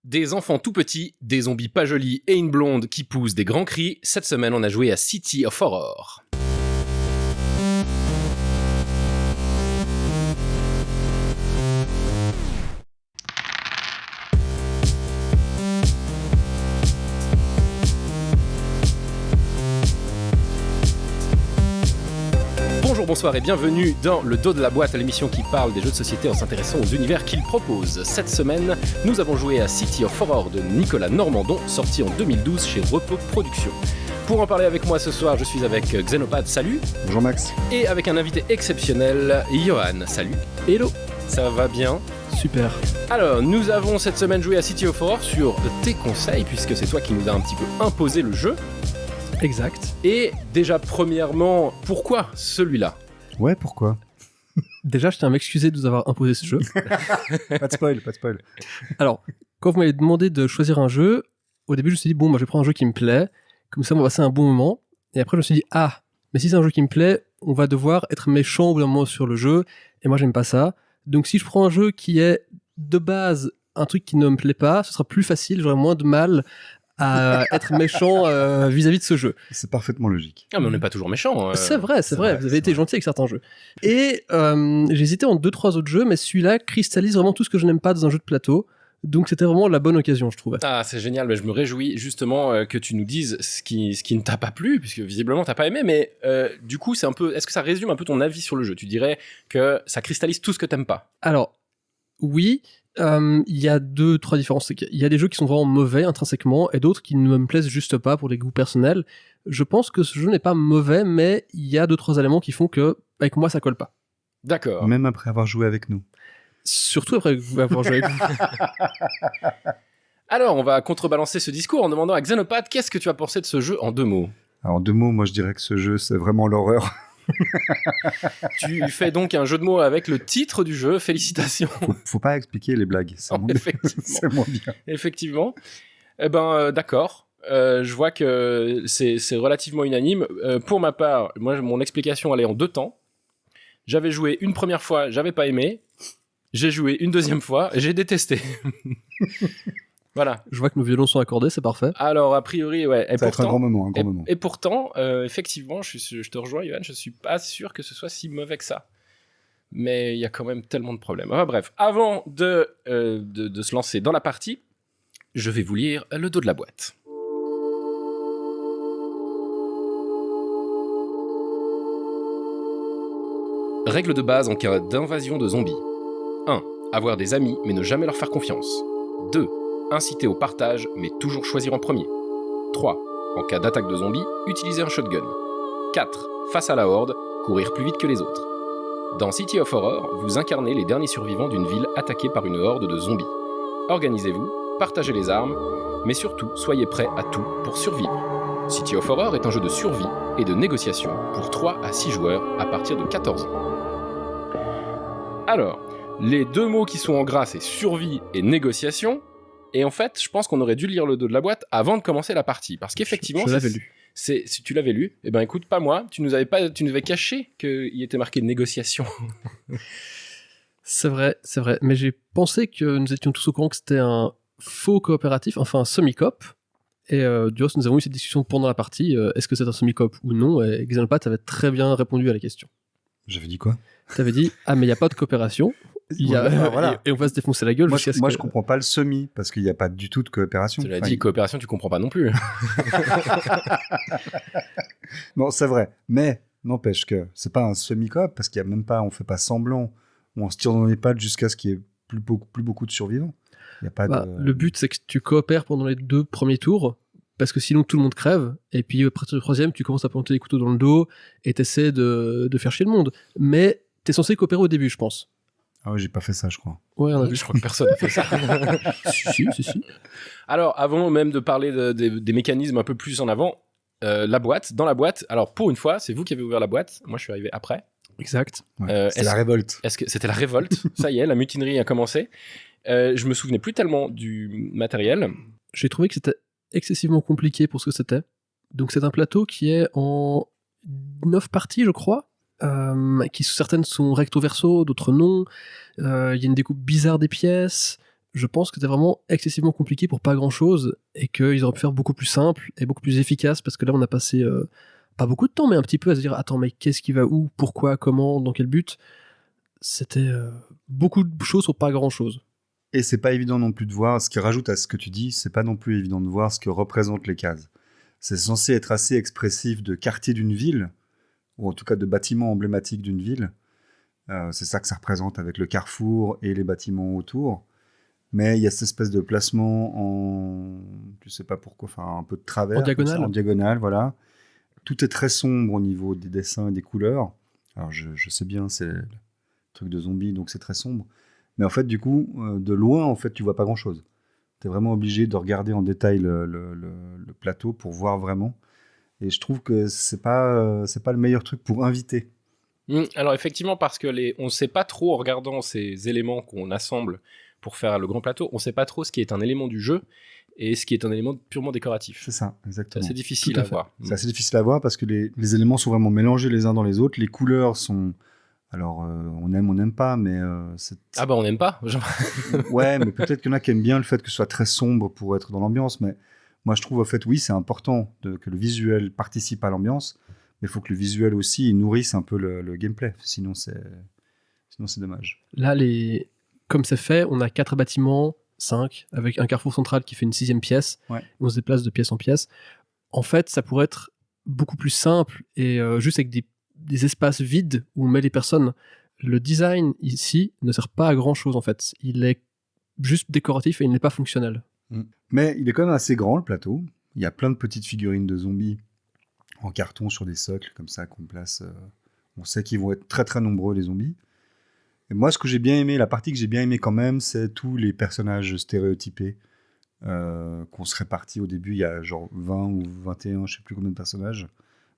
Des enfants tout petits, des zombies pas jolis et une blonde qui pousse des grands cris. Cette semaine, on a joué à City of Horror. Bonjour, bonsoir et bienvenue dans Le Dos de la Boîte, l'émission qui parle des jeux de société en s'intéressant aux univers qu'ils proposent. Cette semaine, nous avons joué à City of Horror de Nicolas Normandon, sorti en 2012 chez Repos Productions. Pour en parler avec moi ce soir, je suis avec Xenopad, salut. Bonjour Max. Et avec un invité exceptionnel, Johan, salut. Hello. Ça va bien? Super. Alors, nous avons cette semaine joué à City of Horror sur tes conseils, puisque c'est toi qui nous as un petit peu imposé le jeu. Exact. Et déjà, premièrement, pourquoi celui-là? Ouais, pourquoi? Déjà, je tiens à m'excuser de vous avoir imposé ce jeu. Pas de spoil, pas de spoil. Alors, quand vous m'avez demandé de choisir un jeu, au début, je me suis dit, bon, bah, je vais prendre un jeu qui me plaît, comme ça, on va passer un bon moment. Et après, je me suis dit, mais si c'est un jeu qui me plaît, on va devoir être méchant au bout d'un moment sur le jeu, et moi, j'aime pas ça. Donc, si je prends un jeu qui est, de base, un truc qui ne me plaît pas, ce sera plus facile, j'aurai moins de mal à être méchant vis-à-vis de ce jeu. C'est parfaitement logique. Ah, mais on n'est pas toujours méchant. C'est vrai, vous avez été gentil avec certains jeux. Et j'ai hésité en 2-3 autres jeux, mais celui-là cristallise vraiment tout ce que je n'aime pas dans un jeu de plateau. Donc c'était vraiment la bonne occasion, je trouvais. Ah, c'est génial, mais je me réjouis justement que tu nous dises ce qui ne t'a pas plu, puisque visiblement t'as pas aimé, mais du coup, est-ce que ça résume un peu ton avis sur le jeu? Tu dirais que ça cristallise tout ce que t'aimes pas? Alors, oui, il y a 2-3 différences. Il y a des jeux qui sont vraiment mauvais intrinsèquement, et d'autres qui ne me plaisent juste pas pour les goûts personnels. Je pense que ce jeu n'est pas mauvais, mais il y a 2-3 éléments qui font que, avec moi, ça colle pas. D'accord. Même après avoir joué avec nous. Surtout après avoir joué avec vous. Alors, on va contrebalancer ce discours en demandant à Xenopad, qu'est-ce que tu as pensé de ce jeu en 2 mots? Alors, en 2 mots, moi je dirais que ce jeu, c'est vraiment l'horreur. Tu fais donc un jeu de mots avec le titre du jeu, félicitations. Faut pas expliquer les blagues, c'est moins bien. Effectivement. Eh ben, d'accord. Je vois que c'est relativement unanime. Pour ma part, moi, mon explication, elle est en 2 temps. J'avais joué une première fois, j'avais pas aimé. J'ai joué une deuxième fois, j'ai détesté. Voilà. Je vois que nos violons sont accordés, c'est parfait. Alors, a priori, ouais. Ça va être un grand moment, Et pourtant, effectivement, je te rejoins, Johan, je suis pas sûr que ce soit si mauvais que ça. Mais il y a quand même tellement de problèmes. Enfin, bref, avant de se lancer dans la partie, je vais vous lire le dos de la boîte. Règle de base en cas d'invasion de zombies. 1. Avoir des amis, mais ne jamais leur faire confiance. 2. Inciter au partage, mais toujours choisir en premier. 3. En cas d'attaque de zombies, utiliser un shotgun. 4. Face à la horde, courir plus vite que les autres. Dans City of Horror, vous incarnez les derniers survivants d'une ville attaquée par une horde de zombies. Organisez-vous, partagez les armes, mais surtout, soyez prêts à tout pour survivre. City of Horror est un jeu de survie et de négociation pour 3 à 6 joueurs à partir de 14 ans. Alors, les 2 mots qui sont en gras, c'est survie et négociation. Et en fait, je pense qu'on aurait dû lire le dos de la boîte avant de commencer la partie. Parce qu'effectivement, je l'avais lu. Si tu l'avais lu, eh ben écoute, pas moi, tu nous avais caché qu'il était marqué négociation. C'est vrai. Mais j'ai pensé que nous étions tous au courant que c'était un faux coopératif, enfin un semi-coop. Et du reste, nous avons eu cette discussion pendant la partie. Est-ce que c'est un semi-coop ou non? Et Xenopad t'avait très bien répondu à la question. J'avais dit quoi? T'avais dit, mais il n'y a pas de coopération. Voilà. Et on va se défoncer la gueule jusqu'à ce que... Moi, je comprends pas le semi, parce qu'il n'y a pas du tout de coopération. Tu l'as dit, coopération, tu comprends pas non plus. Non, c'est vrai. Mais, n'empêche que c'est pas un semi-coop, parce qu'il y a même pas, on fait pas semblant, on se tire dans les pattes jusqu'à ce qu'il y ait plus beaucoup de survivants. Il y a pas Le but, c'est que tu coopères pendant les 2 premiers tours, parce que sinon tout le monde crève, et puis à partir du 3e, tu commences à planter les couteaux dans le dos, et t'essaies de faire chier le monde. Mais t'es censé coopérer au début, je pense. Ah ouais, j'ai pas fait ça, je crois. Ouais, on a vu. Je crois que personne n'a fait ça. Si. Alors, avant même de parler des mécanismes un peu plus en avant, dans la boîte, alors pour une fois, c'est vous qui avez ouvert la boîte, moi je suis arrivé après. Exact. Ouais, c'était la révolte. Est-ce que c'était la révolte? Ça y est, la mutinerie a commencé. Je me souvenais plus tellement du matériel. J'ai trouvé que c'était excessivement compliqué pour ce que c'était. Donc c'est un plateau qui est en 9 parties, je crois. Qui certaines sont recto verso, d'autres non. Il y a une découpe bizarre des pièces. je pense que c'était vraiment excessivement compliqué pour pas grand-chose et qu'ils auraient pu faire beaucoup plus simple et beaucoup plus efficace parce que là, on a passé pas beaucoup de temps, mais un petit peu à se dire attends, mais qu'est-ce qui va où, pourquoi, comment, dans quel but. C'était beaucoup de choses pour pas grand-chose. Et c'est pas évident non plus de voir, ce qui rajoute à ce que tu dis, c'est pas non plus évident de voir ce que représentent les cases. C'est censé être assez expressif de quartier d'une ville, ou en tout cas de bâtiments emblématiques d'une ville. C'est ça que ça représente avec le carrefour et les bâtiments autour. Mais il y a cette espèce de placement en, je sais pas pourquoi, enfin un peu de travers. En diagonale. En diagonale, voilà. Tout est très sombre au niveau des dessins et des couleurs. Alors je sais bien, c'est le truc de zombie, donc c'est très sombre. Mais en fait, du coup, de loin, en fait, tu vois pas grand-chose. Tu es vraiment obligé de regarder en détail le plateau pour voir vraiment. Et je trouve que c'est pas le meilleur truc pour inviter. Alors effectivement, parce que on ne sait pas trop en regardant ces éléments qu'on assemble pour faire le grand plateau, on ne sait pas trop ce qui est un élément du jeu et ce qui est un élément purement décoratif. C'est ça, C'est exactement. assez difficile à voir. C'est assez difficile à voir parce que les éléments sont vraiment mélangés les uns dans les autres. Les couleurs sont... Alors, on aime, on n'aime pas, mais... Ah bah on n'aime pas. Ouais, mais peut-être qu'il y en a qui aiment bien le fait que ce soit très sombre pour être dans l'ambiance, mais moi je trouve au fait, oui, c'est important que le visuel participe à l'ambiance, mais il faut que le visuel aussi il nourrisse un peu le gameplay, sinon c'est dommage. Là, comme c'est fait, on a 4 bâtiments, 5, avec un carrefour central qui fait une 6e pièce. Ouais. On se déplace de pièce en pièce. En fait, ça pourrait être beaucoup plus simple et juste avec des espaces vides où on met les personnes. Le design ici ne sert pas à grand chose en fait. Il est juste décoratif et il n'est pas fonctionnel. Mais il est quand même assez grand le plateau. Il y a plein de petites figurines de zombies en carton sur des socles comme ça qu'on place. On sait qu'ils vont être très très nombreux les zombies. Et moi, ce que j'ai bien aimé, la partie que j'ai bien aimé quand même, c'est tous les personnages stéréotypés qu'on se répartit au début. Il y a genre 20 ou 21, je sais plus combien de personnages.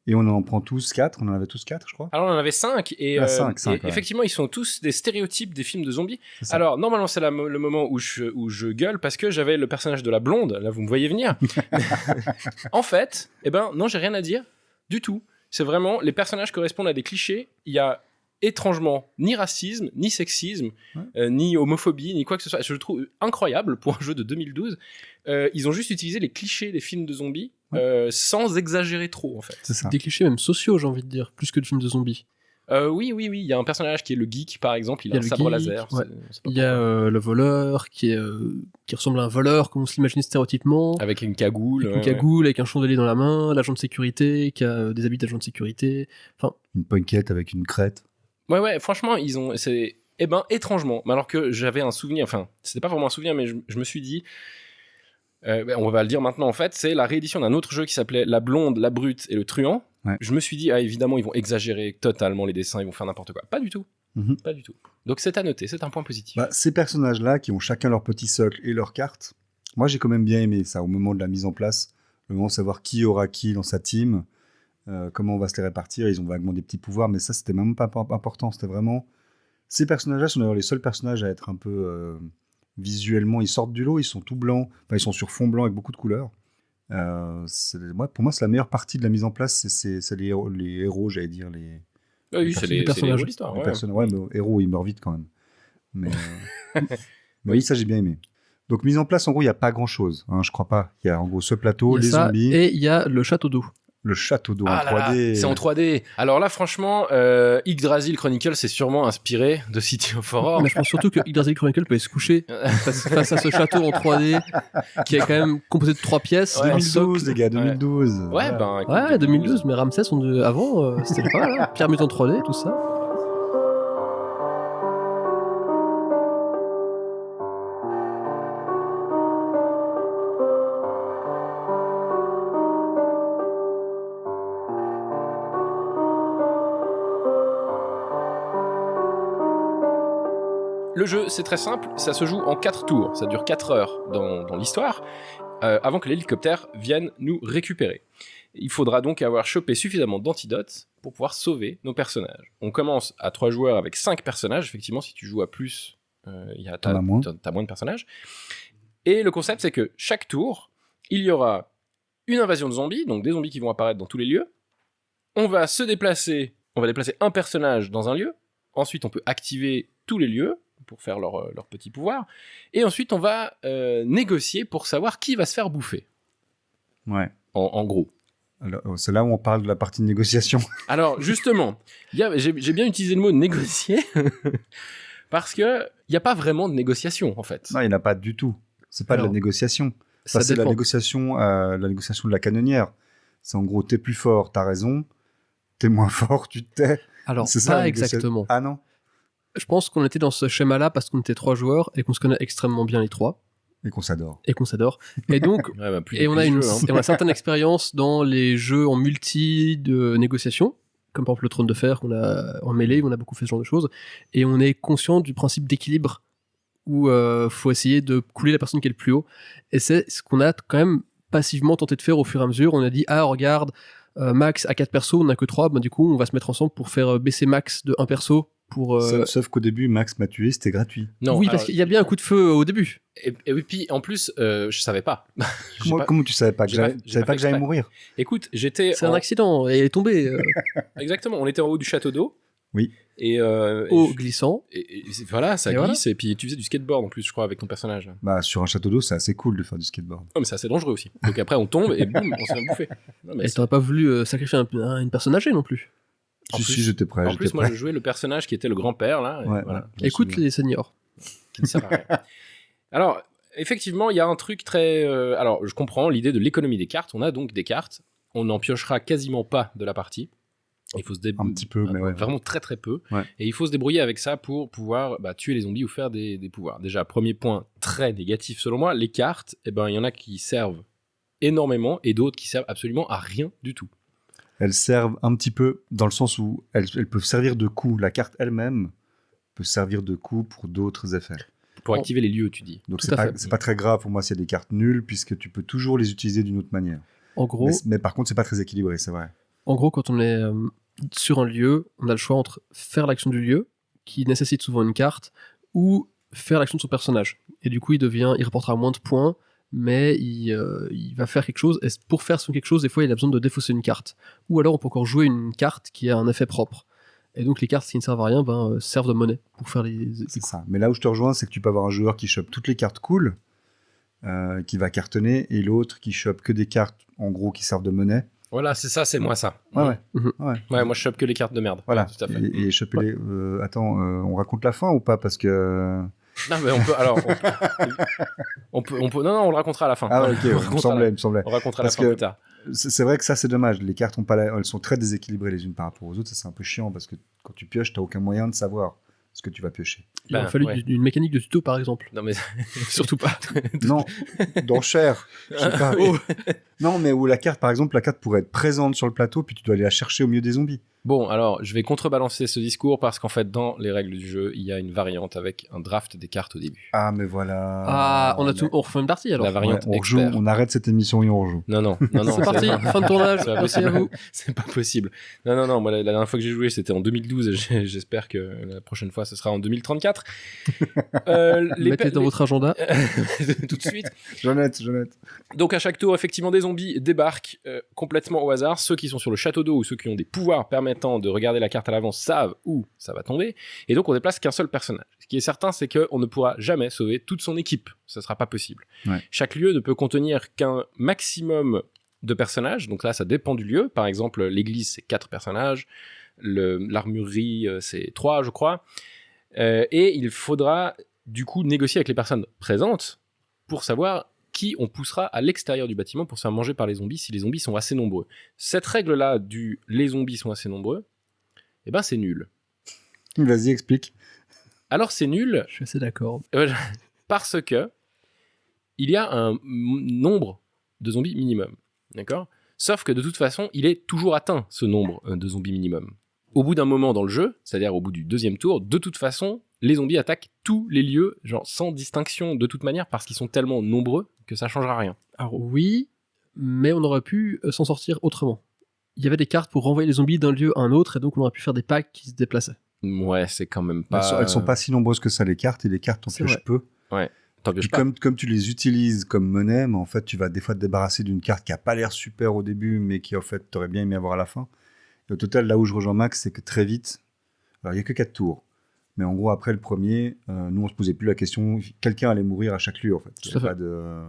Et on en prend tous 4, on en avait tous 4, je crois. Alors on en avait 5, et, cinq, et effectivement ils sont tous des stéréotypes des films de zombies. C'est Alors normalement c'est le moment où je gueule parce que j'avais le personnage de la blonde, là vous me voyez venir. En fait, non, j'ai rien à dire du tout. C'est vraiment, les personnages correspondent à des clichés. Il y a étrangement ni racisme, ni sexisme, ni homophobie, ni quoi que ce soit. Je le trouve incroyable pour un jeu de 2012. Ils ont juste utilisé les clichés des films de zombies sans exagérer trop en fait. C'est ça. Des clichés même sociaux, j'ai envie de dire, plus que de films de zombies. Oui. Il y a un personnage qui est le geek, par exemple. Il a un le sabre geek, laser. ouais. C'est pas Il y a le voleur qui ressemble à un voleur, comme on se l'imagine stéréotypement. avec une cagoule. Avec une cagoule, avec un chandelier dans la main, l'agent de sécurité qui a des habits d'agent de sécurité. Enfin, une punkette avec une crête. Ouais, franchement, ils ont. Étrangement. Mais alors que j'avais un souvenir, enfin, c'était pas vraiment un souvenir, mais je me suis dit. On va le dire maintenant en fait, c'est la réédition d'un autre jeu qui s'appelait La Blonde, la Brute et le Truand. Ouais. Je me suis dit, évidemment, ils vont exagérer totalement les dessins, ils vont faire n'importe quoi. Pas du tout. Pas du tout. Donc c'est à noter, c'est un point positif. Ces personnages-là, qui ont chacun leur petit socle et leur carte, moi j'ai quand même bien aimé ça au moment de la mise en place, le moment de savoir qui aura qui dans sa team, comment on va se les répartir. Ils ont vaguement des petits pouvoirs, mais ça c'était même pas important. C'était vraiment... Ces personnages-là sont d'ailleurs les seuls personnages à être un peu... visuellement, ils sortent du lot, ils sont tout blancs, enfin ils sont sur fond blanc avec beaucoup de couleurs. Pour moi, c'est la meilleure partie de la mise en place, c'est les héros, j'allais dire, Oui, c'est les personnages de l'histoire. Ouais, mais héros, ils meurent vite quand même. Mais, oui, ça j'ai bien aimé. Donc mise en place, en gros, il n'y a pas grand-chose, je crois pas. Il y a en gros ce plateau, les zombies. Et il y a le château d'eau. Le château d'eau en 3D. C'est en 3D. Alors là, franchement, Yggdrasil Chronicle s'est sûrement inspiré de City of Horror. Mais je pense surtout que Yggdrasil Chronicle peut se coucher face à ce château en 3D qui est quand même composé de 3 pièces. 2012, les gars, 2012. Ouais, écoute, 2012, mais Ramsès, avant, c'était pas mal. Hein. Pyramide en 3D, tout ça. Le jeu, c'est très simple, ça se joue en 4 tours, ça dure 4 heures dans l'histoire, avant que l'hélicoptère vienne nous récupérer. Il faudra donc avoir chopé suffisamment d'antidotes pour pouvoir sauver nos personnages. On commence à 3 joueurs avec 5 personnages, effectivement, si tu joues à plus, t'as moins de personnages. Et le concept, c'est que chaque tour, il y aura une invasion de zombies, donc des zombies qui vont apparaître dans tous les lieux. On va déplacer un personnage dans un lieu, ensuite on peut activer tous les lieux, pour faire leur petit pouvoir. Et ensuite, on va négocier pour savoir qui va se faire bouffer, Ouais. en gros. Alors, c'est là où on parle de la partie de négociation. Alors, justement, j'ai bien utilisé le mot négocier parce qu'il n'y a pas vraiment de négociation, en fait. Non, il n'y en a pas du tout. C'est pas de Alors, la négociation. Ça C'est la dépend. négociation de la canonnière. C'est en gros, t'es plus fort, t'as raison. T'es moins fort, tu te tais. Alors, C'est ça, pas la négociation. exactement. Ah non. Je pense qu'on était dans ce schéma-là parce qu'on était 3 joueurs et qu'on se connaît extrêmement bien les 3 Et qu'on s'adore. et qu'on s'adore. Et donc, Ouais, bah, plus et on a depuis une le jeu, hein. et on a certaines expériences dans les jeux en multi de négociation, comme par exemple le Trône de Fer qu'on a en mêlée, où on a beaucoup fait ce genre de choses. Et on est conscient du principe d'équilibre où faut essayer de couler la personne qui est le plus haut. Et c'est ce qu'on a quand même passivement tenté de faire au fur et à mesure. On a dit, ah regarde, Max a 4 persos, on n'a que 3, bah, du coup on va se mettre ensemble pour faire baisser Max de 1 perso. Pour, Sauf qu'au début, Max m'a tué, c'était gratuit. Non, oui, alors, parce qu'il y a bien un coup de feu au début. et puis, en plus, je savais pas. J'ai pas- Comment tu savais pas que j'ai pas- j'allais, j'ai tu savais pas pas que fait j'allais exprès. mourir? Écoute, j'étais C'est un accident, et elle est tombée Exactement, on était en haut du château d'eau. Oui. Et, au glissant. voilà, ça Et glisse. voilà. Et puis tu faisais du skateboard en plus, je crois, avec ton personnage. Bah, sur un château d'eau, c'est assez cool de faire du skateboard. Oh, mais c'est assez dangereux aussi. Donc après, on tombe et boum, on se fait bouffer. Non, mais Et t'aurais pas voulu sacrifier une personne âgée non plus. En Si, plus- si, j'étais prêt. en j'étais plus, moi, prêt. je jouais le personnage qui était le grand-père, là. Et Ouais, voilà, ouais, je me Écoute souviens. les seniors. qui ne sert à rien. Alors, effectivement, il y a un truc très... alors, je comprends l'idée de l'économie des cartes. On a donc des cartes. On n'en piochera quasiment pas de la partie. Il faut se Un petit peu, mais ouais. Vraiment très très peu. Ouais. Et il faut se débrouiller avec ça pour pouvoir tuer les zombies ou faire des pouvoirs. Déjà, premier point très négatif selon moi, les cartes, il y en a qui servent énormément et d'autres qui servent absolument à rien du tout. Elles servent un petit peu dans le sens où elles peuvent servir de coup. La carte elle-même peut servir de coup pour d'autres effets. Pour Oh. activer les lieux, tu dis. Donc Tout c'est à pas, fait. c'est pas très grave pour moi s'il y a des cartes nulles, puisque tu peux toujours les utiliser d'une autre manière. En gros, Mais par contre, c'est pas très équilibré, c'est vrai. quand on est sur un lieu, on a le choix entre faire l'action du lieu, qui nécessite souvent une carte, ou faire l'action de son personnage. Et du coup, il rapportera moins de points, mais il va faire quelque chose. Et pour faire quelque chose, des fois, il a besoin de défausser une carte. Ou alors, on peut encore jouer une carte qui a un effet propre. Et donc, les cartes qui ne servent à rien servent de monnaie pour faire les C'est ça. Mais là où je te rejoins, c'est que tu peux avoir un joueur qui chope toutes les cartes cool, qui va cartonner, et l'autre qui chope que des cartes, en gros, qui servent de monnaie. Voilà, c'est ça, c'est moi ça. Ouais. Ouais, moi je chope que les cartes de merde. Voilà. Ouais, tout à fait. Et choper les... attends, on raconte la fin ou pas? Parce que... Non, mais on peut. Alors, on peut. Non, on le racontera à la fin. Ah, ok, On il me racontera semblait, la- il me semblait. On racontera la Parce fin que- plus tard. C'est vrai que ça, c'est dommage. Les cartes elles sont très déséquilibrées les unes par rapport aux autres. Ça, c'est un peu chiant parce que quand tu pioches, t'as aucun moyen de savoir ce que tu vas piocher. Il aurait Ben, fallu ouais. une mécanique de tuto, par exemple. Non, mais. Surtout pas. Non, d'enchères. Je sais pas. Oh. Non, mais où la carte pourrait être présente sur le plateau, puis tu dois aller la chercher au milieu des zombies. Bon, alors, je vais contrebalancer ce discours parce qu'en fait, dans les règles du jeu, il y a une variante avec un draft des cartes au début. Ah, mais voilà. Ah, on refait une partie alors. La variante Ouais, on rejoue, expert. on arrête cette émission et on rejoue. Non. C'est parti, fin de tournage. C'est pas Merci à possible. vous. C'est pas possible. Non, moi, la dernière fois que j'ai joué, c'était en 2012 et j'espère que la prochaine fois, ce sera en 2034. Mettez dans votre agenda. Tout de suite. Jeannette. Donc à chaque tour, effectivement, des zombies débarquent complètement au hasard. Ceux qui sont sur le château d'eau ou ceux qui ont des pouvoirs permettant de regarder la carte à l'avance savent où ça va tomber. Et donc on déplace qu'un seul personnage. Ce qui est certain, c'est qu'on ne pourra jamais sauver toute son équipe. Ce ne sera pas possible. Ouais. Chaque lieu ne peut contenir qu'un maximum de personnages. Donc là, ça dépend du lieu. Par exemple, l'église, c'est 4 personnages. L'armurerie, c'est 3, je crois. Et il faudra du coup négocier avec les personnes présentes pour savoir qui on poussera à l'extérieur du bâtiment pour se faire manger par les zombies si les zombies sont assez nombreux. Cette règle-là du « les zombies sont assez nombreux », eh ben c'est nul. Vas-y, explique. Alors c'est nul Je suis assez d'accord. parce que il y a un nombre de zombies minimum, d'accord ? Sauf que de toute façon, il est toujours atteint, ce nombre de zombies minimum. Au bout d'un moment dans le jeu, c'est-à-dire au bout du 2e tour, de toute façon, les zombies attaquent tous les lieux, genre sans distinction de toute manière, parce qu'ils sont tellement nombreux que ça changera rien. Alors oui, mais on aurait pu s'en sortir autrement. Il y avait des cartes pour renvoyer les zombies d'un lieu à un autre, et donc on aurait pu faire des packs qui se déplaçaient. Ouais, c'est quand même pas... Elles sont pas si nombreuses que ça, les cartes, et les cartes, on C'est pioche vrai. peu. T'en Puis pioches pas. comme tu les utilises comme monnaie, mais en fait, tu vas des fois te débarrasser d'une carte qui a pas l'air super au début, mais qui, en fait, t'aurais bien aimé avoir à la fin. Et au total, là où je rejoins Max, c'est que très vite, alors il y a que 4 tours, Mais en gros, après le premier, nous, on se posait plus la question. Quelqu'un allait mourir à chaque lieu, en fait. Tout à fait. Pas de...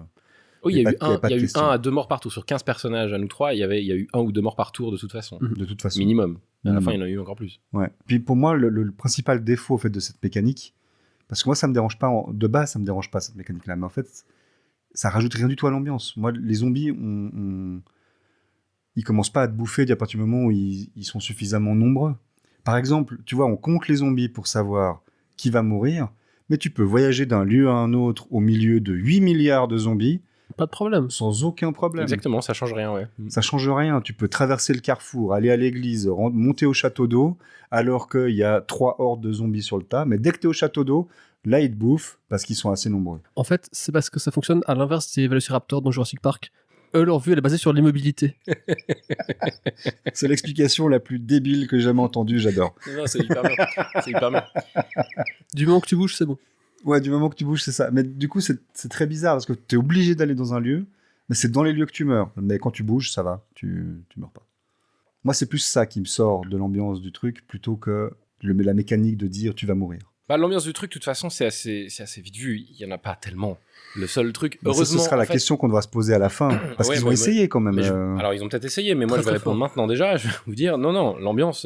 Oui, il y a eu, pas de il y a eu question. 1 à 2 morts par tour. Sur 15 personnages à nous 3, il y a eu 1 ou 2 morts par tour de toute façon. Mhm. De toute façon. Minimum. À la Minimum. fin, il y en a eu encore plus. Ouais. Puis pour moi, le principal défaut, en fait, de cette mécanique, parce que moi, ça me dérange pas, de base, ça me dérange pas, cette mécanique-là. Mais en fait, ça rajoute rien du tout à l'ambiance. Moi, les zombies, ils commencent pas à te bouffer à partir du moment où ils sont suffisamment nombreux. Par exemple, tu vois, on compte les zombies pour savoir qui va mourir, mais tu peux voyager d'un lieu à un autre au milieu de 8 milliards de zombies Pas de problème. sans aucun problème. Exactement, ça change rien, ouais. Ça change rien. Tu peux traverser le carrefour, aller à l'église, monter au château d'eau, alors qu'il y a 3 hordes de zombies sur le tas. Mais dès que tu es au château d'eau, là, ils te bouffent parce qu'ils sont assez nombreux. En fait, c'est parce que ça fonctionne à l'inverse des Velociraptors dans Jurassic Park. Eux, leur vue, elle est basée sur l'immobilité. C'est l'explication la plus débile que j'ai jamais entendue, j'adore. Non, c'est hyper bien. C'est hyper bien. Du moment que tu bouges, c'est bon. Ouais, du moment que tu bouges, c'est ça. Mais du coup, c'est très bizarre parce que tu es obligé d'aller dans un lieu, mais c'est dans les lieux que tu meurs. Mais quand tu bouges, ça va, tu meurs pas. Moi, c'est plus ça qui me sort de l'ambiance du truc plutôt que la mécanique de dire tu vas mourir. Bah, l'ambiance du truc, de toute façon, c'est assez vite vu. Il y en a pas tellement. Le seul truc, Mais heureusement. ce sera la en fait- question qu'on devra se poser à la fin. Parce Ouais, qu'ils ont mais- essayé quand même. mais alors, ils ont peut-être essayé, mais moi, Très, je vais très répondre fort. maintenant déjà. Je vais vous dire, non, l'ambiance,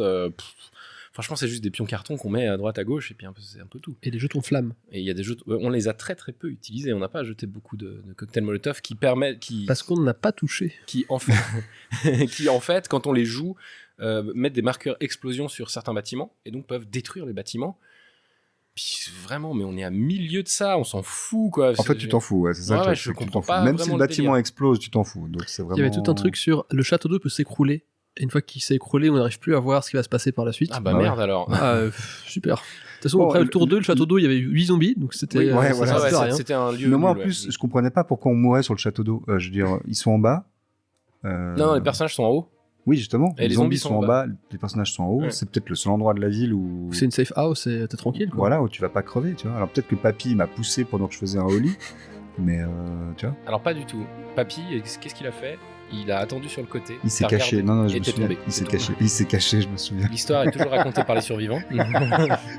franchement, c'est juste des pions cartons qu'on met à droite, à gauche, et puis c'est un peu tout. Et les jetons flammes. Et il y a des jeux, on les a très très peu utilisés. On n'a pas jeté beaucoup de cocktails Molotov qui permettent, Parce qu'on n'a pas touché. qui en fait, quand on les joue, mettent des marqueurs explosion sur certains bâtiments et donc peuvent détruire les bâtiments. Puis vraiment, mais on est à milieu de ça, on s'en fout quoi. En fait, tu t'en fous, ouais, c'est ça. Ouais, le ouais, truc, je c'est que tu comprends t'en fous. pas Même si vraiment le le bâtiment délire. explose, tu t'en fous. Donc c'est vraiment. Il y avait tout un truc sur le château d'eau peut s'écrouler. Et une fois qu'il s'est écroulé, on n'arrive plus à voir ce qui va se passer par la suite. Ah bah Ah ouais. merde alors. Super. De toute façon, Bon, après le tour 2, le château d'eau, il y avait 8 zombies. Donc c'était. Oui, ouais, ça voilà. servait à Ouais, rien. c'était un lieu. Mais moi, en nul, plus, ouais. je comprenais pas pourquoi on mourait sur le château d'eau. Je veux dire, ils sont en bas. Non, les personnages sont en haut. Oui, justement. Et les zombies zombies sont en bas, les personnages sont en haut. Ouais. C'est peut-être le seul endroit de la ville où. C'est une safe house et t'es tranquille. Quoi. Voilà, où tu vas pas crever, tu vois. Alors peut-être que papy m'a poussé pendant que je faisais un holly, mais tu vois, Alors pas du tout. Papy, qu'est-ce qu'il a fait? Il a attendu sur le côté. il s'est t'as caché. regardé, Non, je et me t'es souviens. tombé. Il s'est T'es caché. Il s'est caché, je me souviens. L'histoire est toujours racontée par les survivants.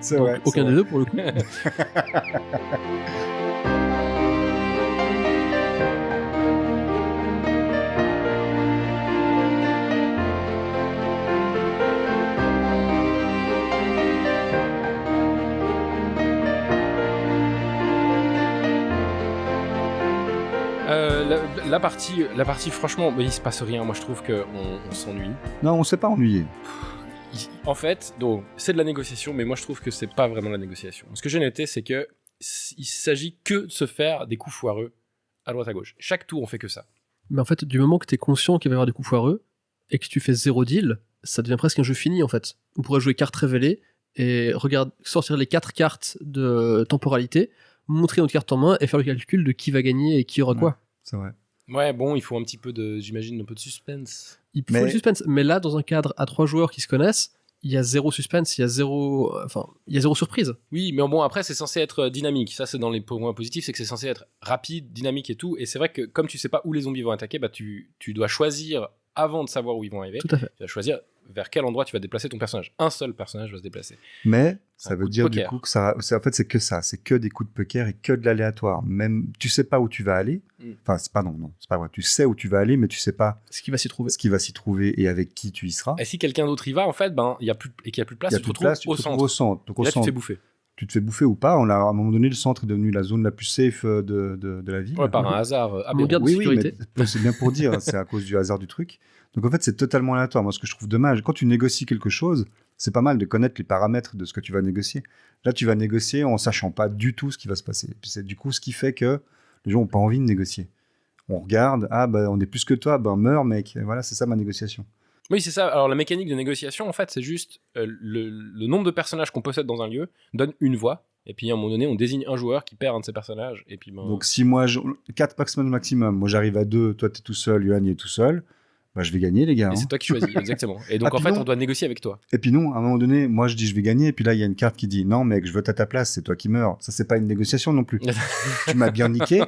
C'est Donc, vrai. aucun des deux pour le coup. La partie, franchement, il se passe rien. Moi, je trouve qu'on s'ennuie. Non, on s'est pas ennuyé. En fait, donc, c'est de la négociation, mais moi, je trouve que c'est pas vraiment la négociation. Ce que j'ai noté, c'est que il s'agit que de se faire des coups foireux à droite à gauche. Chaque tour, on fait que ça. Mais en fait, du moment que t'es conscient qu'il va y avoir des coups foireux et que tu fais 0 deal, ça devient presque un jeu fini en fait. On pourrait jouer carte révélée et sortir les 4 cartes de temporalité, montrer notre carte en main et faire le calcul de qui va gagner et qui aura quoi. C'est vrai. Ouais, bon, il faut un petit peu j'imagine, un peu de suspense. Il faut Mais- le suspense. Mais là, dans un cadre à 3 joueurs qui se connaissent, il y a 0 suspense, il y a 0 surprise. Oui, mais bon, après, c'est censé être dynamique. Ça, c'est dans les points positifs, c'est que c'est censé être rapide, dynamique et tout. Et c'est vrai que comme tu sais pas où les zombies vont attaquer, bah, tu dois choisir, avant de savoir où ils vont arriver, Tout à fait. tu vas choisir vers quel endroit tu vas déplacer ton personnage. Un seul personnage va se déplacer. Mais C'est ça un veut coup de dire du poker. coup que ça, en fait, c'est que ça, c'est que des coups de poker et que de l'aléatoire. Même, tu sais pas où tu vas aller. Mm. Enfin, c'est pas non, c'est pas vrai. Tu sais où tu vas aller, mais tu sais pas Ce qui va s'y trouver. ce qui va s'y trouver et avec qui tu y seras. Et si quelqu'un d'autre y va, en fait, ben, il y a plus et qu'il y a plus de place, Il y a tu te plus de retrouves place, tu te au retrouves centre. au centre. Donc Et au là, tu te centre, fais bouffer. tu te fais bouffer ou pas. À un moment donné, le centre est devenu la zone la plus safe de la ville. Ouais, par un hasard Mon aberrant. garde de Oui, sécurité. mais c'est bien pour dire, c'est à cause du hasard du truc. Donc en fait, c'est totalement aléatoire. Moi, ce que je trouve dommage, quand tu négocies quelque chose, c'est pas mal de connaître les paramètres de ce que tu vas négocier. Là, tu vas négocier en sachant pas du tout ce qui va se passer. Et puis c'est du coup ce qui fait que les gens ont pas envie de négocier. On regarde, ah bah on est plus que toi, ben meurs mec. Et voilà, c'est ça ma négociation. Oui, c'est ça. Alors, la mécanique de négociation, en fait, c'est juste le nombre de personnages qu'on possède dans un lieu donne une voix. Et puis, à un moment donné, on désigne un joueur qui perd un de ses personnages. Et puis, ben, Donc si moi, 4 maximum, moi j'arrive à 2, toi t'es tout seul, Yoann il est tout seul, bah je vais gagner les gars. et hein. c'est toi qui choisis, exactement. Et donc, Ah, en puis fait, non. on doit négocier avec toi. Et puis non, à un moment donné, moi je dis je vais gagner, et puis là il y a une carte qui dit non mec, je vote à ta place, c'est toi qui meurs. Ça c'est pas une négociation non plus. Tu m'as bien niqué,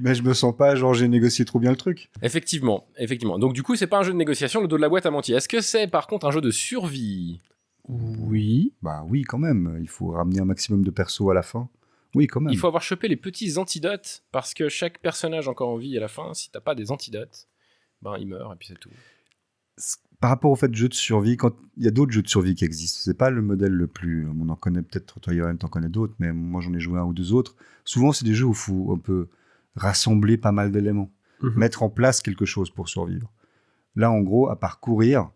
mais je me sens pas genre j'ai négocié trop bien le truc. Effectivement. Donc, du coup, c'est pas un jeu de négociation, le dos de la boîte a menti. Est-ce que c'est, par contre, un jeu de survie? Oui. Bah oui, quand même. Il faut ramener un maximum de persos à la fin. Oui, quand même. Il faut avoir chopé les petits antidotes, parce que chaque personnage encore en vie à la fin, si t'as pas des antidotes, ben il meurt et puis c'est tout. Par rapport au fait de jeux de survie, quand il y a d'autres jeux de survie qui existent, c'est pas le modèle le plus. On en connaît peut-être, toi, Yoann, t'en connais d'autres, mais moi j'en ai joué un ou deux autres. Souvent, c'est des jeux où il faut un peu rassembler pas mal d'éléments, mettre en place quelque chose pour survivre. Là, en gros, à part courir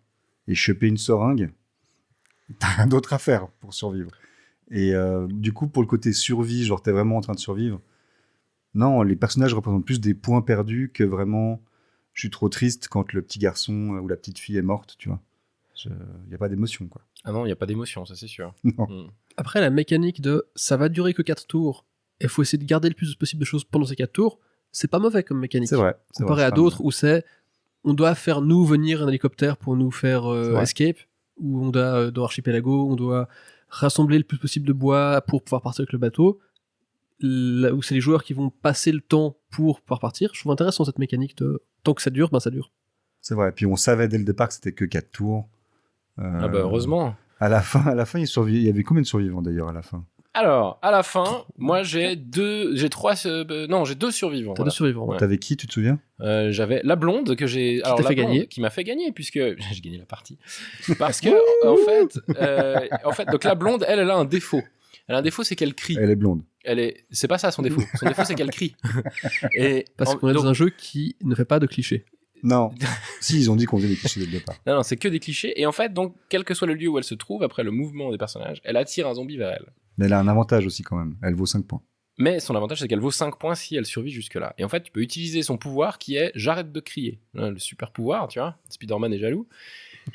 et choper une seringue, t'as rien d'autre à faire pour survivre. Et du coup, pour le côté survie, genre t'es vraiment en train de survivre, non, les personnages représentent plus des points perdus que vraiment je suis trop triste quand le petit garçon ou la petite fille est morte, tu vois. Il n'y a pas d'émotion, quoi. Ah non, il n'y a pas d'émotion, ça c'est sûr. Non. Après, la mécanique de ça va durer que 4 tours et il faut essayer de garder le plus possible de choses pendant ces 4 tours, c'est pas mauvais comme mécanique. C'est vrai. Comparé à d'autres où c'est on doit faire nous venir un hélicoptère pour nous faire escape, ou on doit dans Archipelago, on doit rassembler le plus possible de bois pour pouvoir partir avec le bateau. Là où c'est les joueurs qui vont passer le temps pour pouvoir partir. Je trouve intéressant cette mécanique de tant que ça dure, ben ça dure. C'est vrai. Puis on savait dès le départ que c'était que 4 tours. Ah bah heureusement. À la fin, il y avait combien de survivants d'ailleurs à la fin? Alors, à la fin, moi j'ai deux survivants. T'as 2 survivants. Ouais. T'avais qui, tu te souviens? J'avais la blonde que j'ai. Qui t'a fait gagner. Qui m'a fait gagner puisque j'ai gagné la partie. Parce que en fait, donc la blonde, elle a un défaut. Elle a un défaut, c'est qu'elle crie. Elle est blonde. C'est pas ça son défaut. Son défaut, c'est qu'elle crie. Parce qu'on est dans un jeu qui ne fait pas de clichés. Non. Si, ils ont dit qu'on faisait des clichés dès le départ. Non, c'est que des clichés. Et en fait, donc, quel que soit le lieu où elle se trouve, après le mouvement des personnages, elle attire un zombie vers elle. Mais elle a un avantage aussi quand même. Elle vaut 5 points. Mais son avantage, c'est qu'elle vaut 5 points si elle survit jusque-là. Et en fait, tu peux utiliser son pouvoir qui est j'arrête de crier. Le super pouvoir, tu vois. Spider-Man est jaloux.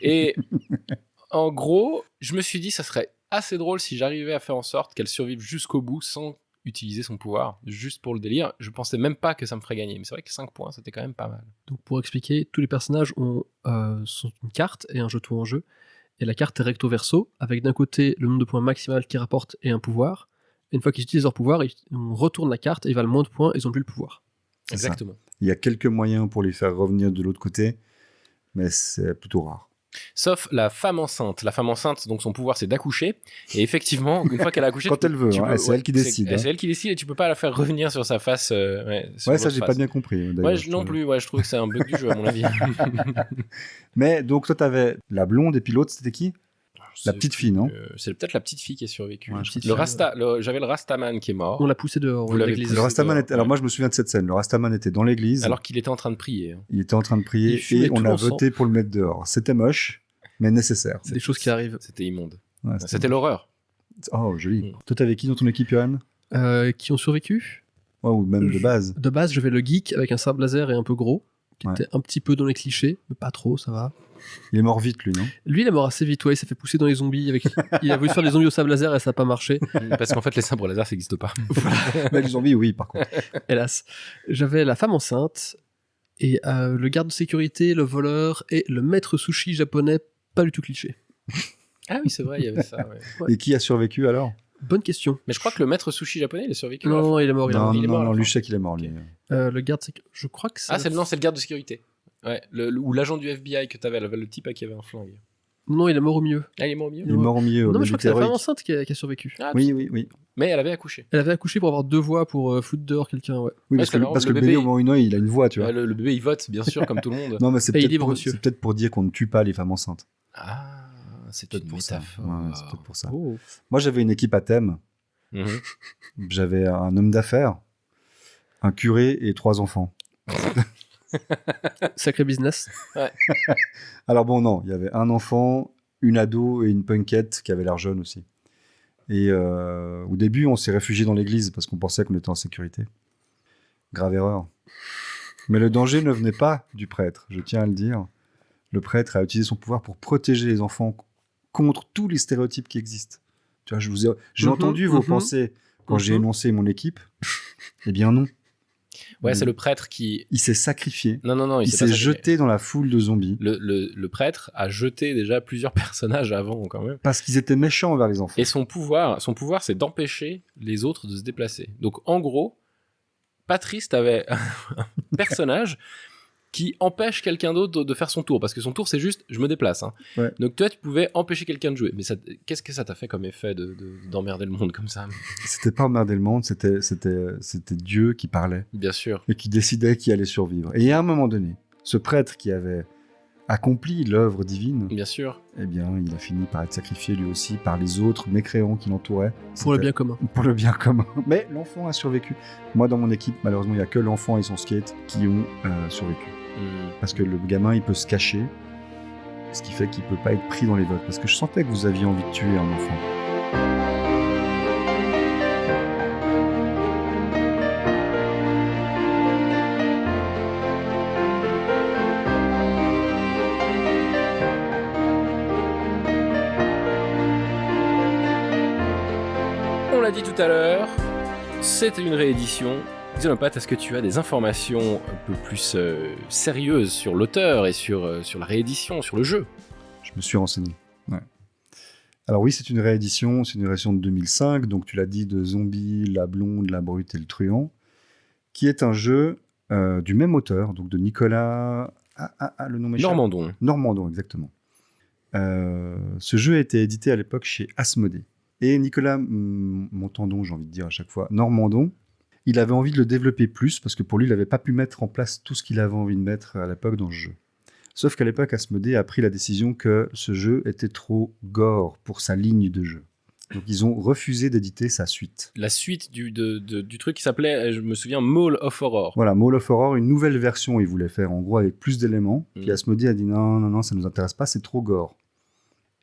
Et en gros, je me suis dit, ça serait assez drôle si j'arrivais à faire en sorte qu'elle survive jusqu'au bout sans utiliser son pouvoir, juste pour le délire. Je pensais même pas que ça me ferait gagner. Mais c'est vrai que 5 points, c'était quand même pas mal. Donc pour expliquer, tous les personnages ont sont une carte et un jeton en jeu. Et la carte est recto verso, avec d'un côté le nombre de points maximal qu'ils rapportent et un pouvoir. Et une fois qu'ils utilisent leur pouvoir, on retourne la carte et ils valent moins de points et ils n'ont plus le pouvoir. Exactement. Il y a quelques moyens pour les faire revenir de l'autre côté, mais c'est plutôt rare. Sauf la femme enceinte. La femme enceinte, donc son pouvoir, c'est d'accoucher. Et effectivement, une fois qu'elle a accouché... Quand elle veut, c'est elle qui décide. C'est elle qui décide et tu peux pas la faire revenir sur sa face. Ça, j'ai pas bien compris. Ouais, non plus. Ouais, je trouve que c'est un bug du jeu, à mon avis. Mais donc, toi, t'avais la blonde et puis l'autre, c'était qui? La petite fille, non? C'est peut-être la petite fille qui a survécu. Ouais, J'avais le Rastaman qui est mort. On l'a poussé dehors. Vous l'avez poussé Le Rastaman dehors, était... Alors moi, je me souviens de cette scène. Le Rastaman était dans l'église. Alors qu'il était en train de prier. Il était en train de prier et on a voté pour le mettre dehors. C'était moche, mais nécessaire. C'est des choses qui arrivent. C'était immonde. Ouais, c'était l'horreur. Oh, joli. Toi, t'avais qui dans ton équipe, Johan? Qui ont survécu? Ouais, ou même de base. De base, j'avais le geek avec un sabre laser et un peu gros, qui était un petit peu dans les clichés, mais pas trop, ça va. Il est mort vite, lui, non? Lui, il est mort assez vite, ouais, il s'est fait pousser dans les zombies. Il a voulu faire des zombies au sabre laser et ça n'a pas marché. Parce qu'en fait, les sabres laser, ça n'existe pas. Mais les zombies, oui, par contre. Hélas. J'avais la femme enceinte, et le garde de sécurité, le voleur, et le maître sushi japonais, pas du tout cliché. Ah oui, c'est vrai, il y avait ça. Ouais. Et qui a survécu, alors? Bonne question. Mais je crois que le maître sushi japonais, il a survécu. Non, il est mort. Non, lui, je sais qu'il est mort, lui. Le garde, je crois que c'est... Ah, c'est le garde de sécurité. Ouais, ou l'agent du FBI que t'avais, le type qui avait un flingue. Non, il est mort au milieu. Ah, il est mort au milieu. Il est mort au milieu. Non, mais je crois que c'est la femme enceinte qui a survécu. Ah, oui. Mais elle avait accouché. Elle avait accouché pour avoir 2 voix pour foutre dehors quelqu'un, ouais. Oui, parce que le bébé, au moins une oeil, il a une voix, tu vois. Le bébé, il vote, bien sûr, comme tout le monde. Non, mais c'est peut-être pour dire qu'on ne tue pas les femmes enceintes. Ah, c'est une métaphore. Ouais, c'est peut-être pour ça. Oh. Moi, j'avais une équipe à thème. J'avais un homme d'affaires, un curé et 3 enfants. Sacré business. Ouais. Alors bon, non, il y avait un enfant, une ado et une punkette qui avait l'air jeune aussi. Et au début, on s'est réfugié dans l'église parce qu'on pensait qu'on était en sécurité. Grave erreur. Mais le danger ne venait pas du prêtre, je tiens à le dire. Le prêtre a utilisé son pouvoir pour protéger les enfants contre tous les stéréotypes qui existent. Tu vois, j'ai entendu vos pensées quand j'ai énoncé mon équipe. Eh bien non. Ouais, c'est le prêtre qui... Il s'est sacrifié. Non, il s'est jeté dans la foule de zombies. Le prêtre a jeté déjà plusieurs personnages avant, quand même. Parce qu'ils étaient méchants envers les enfants. Et son pouvoir, c'est d'empêcher les autres de se déplacer. Donc, en gros, Patrice avait un personnage qui empêche quelqu'un d'autre de faire son tour. Parce que son tour, c'est juste, je me déplace. Hein. Ouais. Donc toi, tu pouvais empêcher quelqu'un de jouer. Mais qu'est-ce que ça t'a fait comme effet d'emmerder le monde comme ça? C'était pas emmerder le monde, c'était Dieu qui parlait Bien sûr. et qui décidait qui allait survivre. Et à un moment donné, ce prêtre qui avait accompli l'œuvre divine, Bien sûr. eh bien, il a fini par être sacrifié lui aussi par les autres mécréants qui l'entouraient. Pour le C'était- bien commun. Pour le bien commun. Mais l'enfant a survécu. Moi, dans mon équipe, malheureusement, il n'y a que l'enfant et son skate qui ont survécu. Parce que le gamin, il peut se cacher, ce qui fait qu'il peut pas être pris dans les votes. Parce que je sentais que vous aviez envie de tuer un enfant. On l'a dit tout à l'heure, c'était une réédition. Xenopath, est-ce que tu as des informations un peu plus sérieuses sur l'auteur et sur la réédition, sur le jeu? Je me suis renseigné. Ouais. Alors oui, c'est une réédition de 2005, donc tu l'as dit, de Zombie, La Blonde, La Brute et le Truand, qui est un jeu du même auteur, donc de Nicolas... le nom m'échappe. Normandon, exactement. Ce jeu a été édité à l'époque chez Asmodée. Et Nicolas Montandon, j'ai envie de dire à chaque fois, Normandon, il avait envie de le développer plus, parce que pour lui, il n'avait pas pu mettre en place tout ce qu'il avait envie de mettre à l'époque dans le jeu. Sauf qu'à l'époque, Asmodée a pris la décision que ce jeu était trop gore pour sa ligne de jeu. Donc ils ont refusé d'éditer sa suite. La suite du truc qui s'appelait, je me souviens, Mall of Horror. Voilà, Mall of Horror, une nouvelle version, ils voulaient faire en gros avec plus d'éléments. Puis Asmodée a dit non, ça ne nous intéresse pas, c'est trop gore.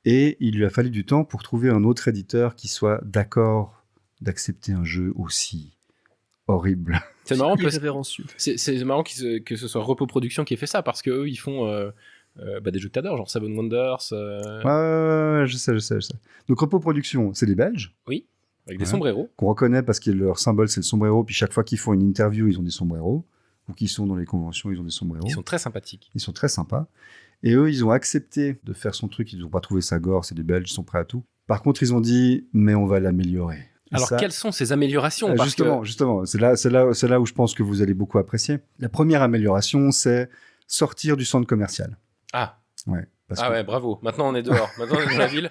Et il lui a fallu du temps pour trouver un autre éditeur qui soit d'accord d'accepter un jeu aussi horrible. C'est marrant parce Irrévérencieux. c'est marrant que ce soit Repos Productions qui ait fait ça, parce qu'eux, ils font des jeux que t'adores, genre Seven Wonders. Ouais, je sais. Donc Repos Productions, c'est des Belges, Oui, avec des Ouais. sombreros. qu'on reconnaît parce que leur symbole c'est le sombrero, puis chaque fois qu'ils font une interview, ils ont des sombreros, ou qu'ils sont dans les conventions, ils ont des sombreros. Ils sont très sympathiques. Ils sont très sympas. Et eux, ils ont accepté de faire son truc, ils n'ont pas trouvé ça gore, c'est des Belges, ils sont prêts à tout. Par contre, ils ont dit, mais on va l'améliorer. Et Alors, ça- quelles sont ces améliorations? Parce Justement, c'est là où je pense que vous allez beaucoup apprécier. La première amélioration, c'est sortir du centre commercial. Ah, Ouais, parce ah que ouais, bravo. Maintenant, on est dehors. Maintenant, on est dans la ville.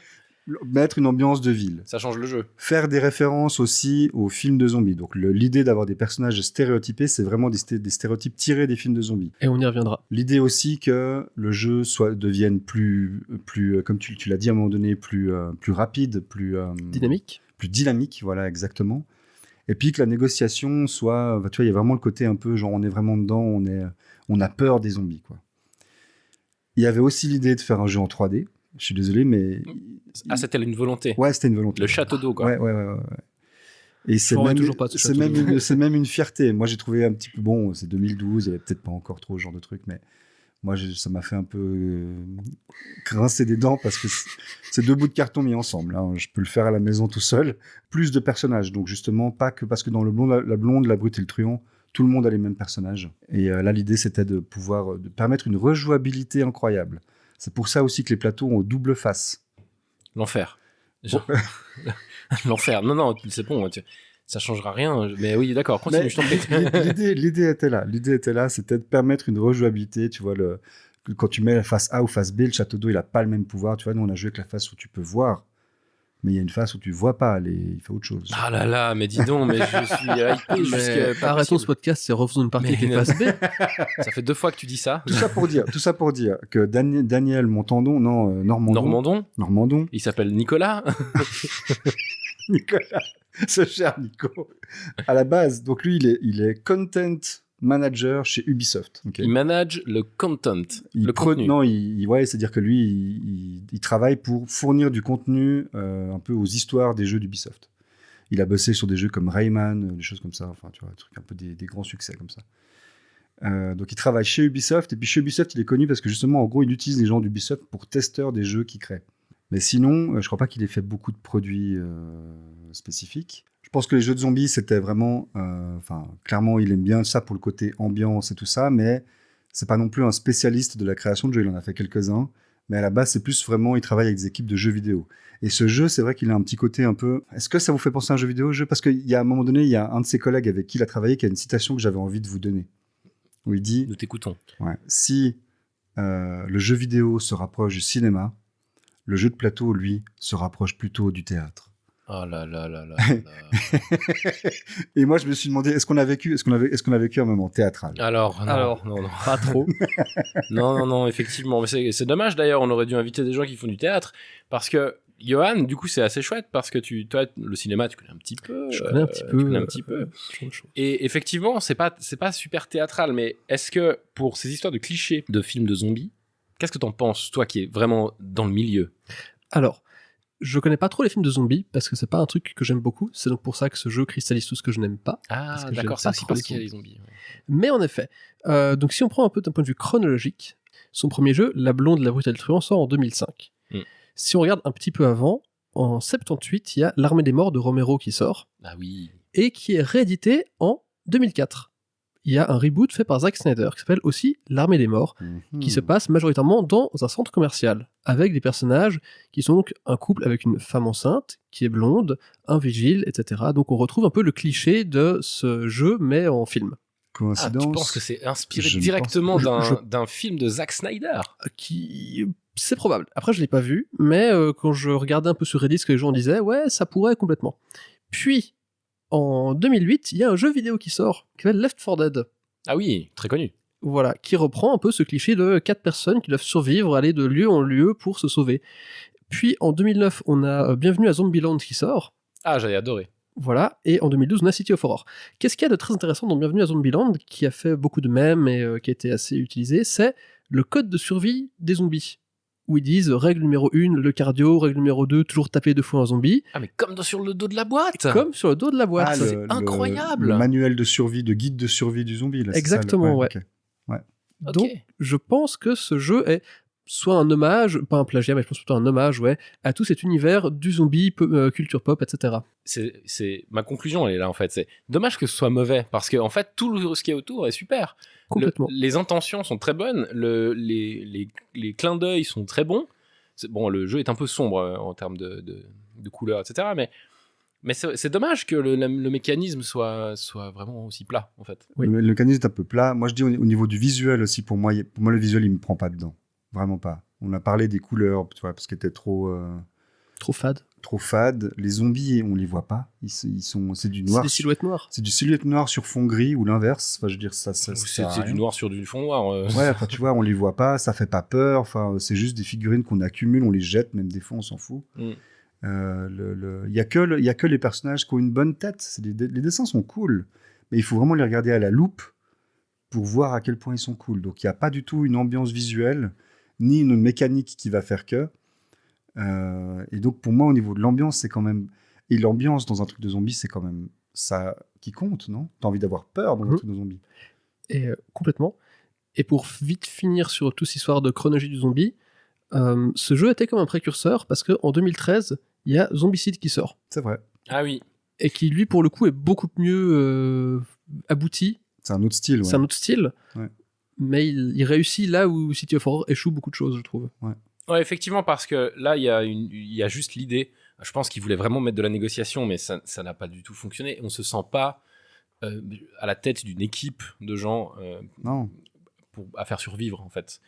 mettre une ambiance de ville. Ça change le jeu. Faire des références aussi aux films de zombies. Donc l'idée d'avoir des personnages stéréotypés, c'est vraiment des stéréotypes tirés des films de zombies. Et on y reviendra. L'idée aussi que le jeu devienne plus comme tu l'as dit à un moment donné, plus rapide, plus dynamique, voilà, exactement. Et puis que la négociation soit, tu vois, il y a vraiment le côté un peu genre on est vraiment dedans, on a peur des zombies, quoi. Il y avait aussi l'idée de faire un jeu en 3D. Je suis désolé, mais Ah, c'était une volonté. ouais, c'était une volonté. Le château d'eau, quoi. Ouais. Et c'est Je m'en même, remets toujours pas de ce c'est château même, d'eau. c'est même une fierté. Moi, j'ai trouvé un petit peu bon. C'est 2012, il y avait peut-être pas encore trop ce genre de truc, mais moi, ça m'a fait un peu grincer des dents parce que c'est deux bouts de carton mis ensemble. Hein. Je peux le faire à la maison tout seul. Plus de personnages, donc justement pas que parce que dans la blonde, la brute et le truand, tout le monde a les mêmes personnages. Et là, l'idée, c'était de pouvoir de permettre une rejouabilité incroyable. C'est pour ça aussi que les plateaux ont double face. L'enfer. L'enfer. Non, c'est bon. Ça changera rien. Mais oui, d'accord. Continue, Mais je t'en prie. l'idée était là. L'idée était là, c'était de permettre une rejouabilité. Tu vois, quand tu mets la face A ou face B, le château d'eau, il n'a pas le même pouvoir. Tu vois, nous, on a joué avec la face où tu peux voir. Mais il y a une face où tu vois pas. Il fait autre chose. Ah là là, mais dis donc, mais je suis hypé jusqu'à pas Arrêtons ce possible. podcast, c'est refaisons une partie Mais avec les non. faces B. Ça fait 2 fois que tu dis ça. Tout ça pour dire que Daniel Montandon, Normandon, Il s'appelle Nicolas. Nicolas, ce cher Nico, à la base, donc lui, il est content manager chez Ubisoft. Ok. Il manage le content, le contenu. Non, c'est-à-dire que lui, il travaille pour fournir du contenu un peu aux histoires des jeux d'Ubisoft. Il a bossé sur des jeux comme Rayman, des choses comme ça, enfin, tu vois, des trucs un peu des grands succès comme ça. Donc il travaille chez Ubisoft, et puis chez Ubisoft, il est connu parce que justement, en gros, il utilise les gens d'Ubisoft pour testeurs des jeux qu'il crée. Mais sinon, je crois pas qu'il ait fait beaucoup de produits spécifiques. Je pense que les jeux de zombies, c'était vraiment... clairement, il aime bien ça pour le côté ambiance et tout ça, mais c'est pas non plus un spécialiste de la création de jeux. Il en a fait quelques-uns, mais à la base, c'est plus vraiment, il travaille avec des équipes de jeux vidéo. Et ce jeu, c'est vrai qu'il a un petit côté un peu... Est-ce que ça vous fait penser à un jeu vidéo, Parce qu'il y a un moment donné, il y a un de ses collègues avec qui il a travaillé qui a une citation que j'avais envie de vous donner. où il dit Nous t'écoutons. si le jeu vidéo se rapproche du cinéma, le jeu de plateau, lui, se rapproche plutôt du théâtre. Oh là là là là là. Et moi, je me suis demandé, est-ce qu'on a vécu un moment théâtral? Alors, non. Pas trop. Non, effectivement. Mais c'est dommage d'ailleurs, on aurait dû inviter des gens qui font du théâtre. Parce que, Johan, du coup, c'est assez chouette parce que toi, le cinéma, tu connais un petit peu. Je connais un petit peu. Tu connais un petit peu. Et effectivement, c'est pas super théâtral, mais est-ce que pour ces histoires de clichés de films de zombies, qu'est-ce que t'en penses, toi qui es vraiment dans le milieu? Alors, je connais pas trop les films de zombies parce que c'est pas un truc que j'aime beaucoup. C'est donc pour ça que ce jeu cristallise tout ce que je n'aime pas. Ah, que d'accord, j'aime c'est pas aussi trop parce les qu'il y a les zombies. Ouais. Mais en effet, donc si on prend un peu d'un point de vue chronologique, son premier jeu, La Blonde, la Brutale Truand, sort en 2005. Si on regarde un petit peu avant, en 78, il y a L'Armée des Morts de Romero qui sort. Ah oui. Et qui est réédité en 2004. Il y a un reboot fait par Zack Snyder qui s'appelle aussi L'Armée des Morts, qui se passe majoritairement dans un centre commercial, avec des personnages qui sont donc un couple avec une femme enceinte, qui est blonde, un vigile, etc. Donc on retrouve un peu le cliché de ce jeu, mais en film. Coïncidence. Tu penses que c'est inspiré Je ne directement pense- d'un film de Zack Snyder? C'est probable. Après, je l'ai pas vu, mais quand je regardais un peu sur Reddit ce que les gens disaient, ouais, ça pourrait complètement. Puis, en 2008, il y a un jeu vidéo qui sort, qui s'appelle Left 4 Dead. Ah oui, très connu. Voilà, qui reprend un peu ce cliché de 4 personnes qui doivent survivre, aller de lieu en lieu pour se sauver. Puis, en 2009, on a Bienvenue à Zombieland qui sort. Ah, j'avais adoré. Voilà, et en 2012, on a City of Horror. Qu'est-ce qu'il y a de très intéressant dans Bienvenue à Zombieland, qui a fait beaucoup de mèmes et qui a été assez utilisé, c'est le code de survie des zombies. Où ils disent règle numéro 1, le cardio, règle numéro 2, toujours taper 2 fois un zombie. Ah, mais comme sur le dos de la boîte. Comme sur le dos de la boîte. ça, c'est incroyable. Le manuel de survie, de guide de survie du zombie. Là, Exactement, ouais. ok. Ok. Donc, je pense que ce jeu est soit un hommage, pas un plagiat, mais je pense plutôt un hommage, ouais, à tout cet univers du zombie, culture pop, etc. C'est ma conclusion, elle est là en fait. C'est dommage que ce soit mauvais parce que en fait tout ce qui est autour est super. Complètement. Les intentions sont très bonnes, les clins d'œil sont très bons. Bon, le jeu est un peu sombre en termes de couleurs, etc. Mais c'est dommage que le mécanisme soit vraiment aussi plat en fait. Oui. Le mécanisme est un peu plat. Moi, je dis au niveau du visuel aussi, pour moi, le visuel, il me prend pas dedans. Vraiment pas. On a parlé des couleurs, tu vois, parce qu'elles étaient trop fade. trop fades. Les zombies, on les voit pas. C'est du noir. C'est des silhouettes noires. C'est du silhouette noire sur fond gris ou l'inverse. Enfin, je veux dire, ça sert à C'est du rien. noir sur du fond noir. Ouais, enfin, tu vois, on les voit pas, ça fait pas peur. Enfin, c'est juste des figurines qu'on accumule, on les jette, même des fois, on s'en fout. Mm. Il y a que les personnages qui ont une bonne tête. Les dessins sont cool, mais il faut vraiment les regarder à la loupe pour voir à quel point ils sont cool. Donc, il y a pas du tout une ambiance visuelle ni une mécanique qui va faire que. Et donc, pour moi, au niveau de l'ambiance, c'est quand même. Et l'ambiance dans un truc de zombie, c'est quand même ça qui compte, non? T'as envie d'avoir peur dans un truc de zombie. Et complètement. Et pour vite finir sur toute cette histoire de chronologie du zombie, ce jeu était comme un précurseur parce qu'en 2013, il y a Zombicide qui sort. C'est vrai. Ah oui. Et qui, lui, pour le coup, est beaucoup mieux abouti. C'est un autre style. Ouais. C'est un autre style. Ouais. Mais il réussit là où City of Horror échoue beaucoup de choses, je trouve. Ouais, effectivement, parce que là, il y a juste l'idée. Je pense qu'ils voulaient vraiment mettre de la négociation, mais ça n'a pas du tout fonctionné. On se sent pas à la tête d'une équipe de gens Non. à faire survivre, en fait.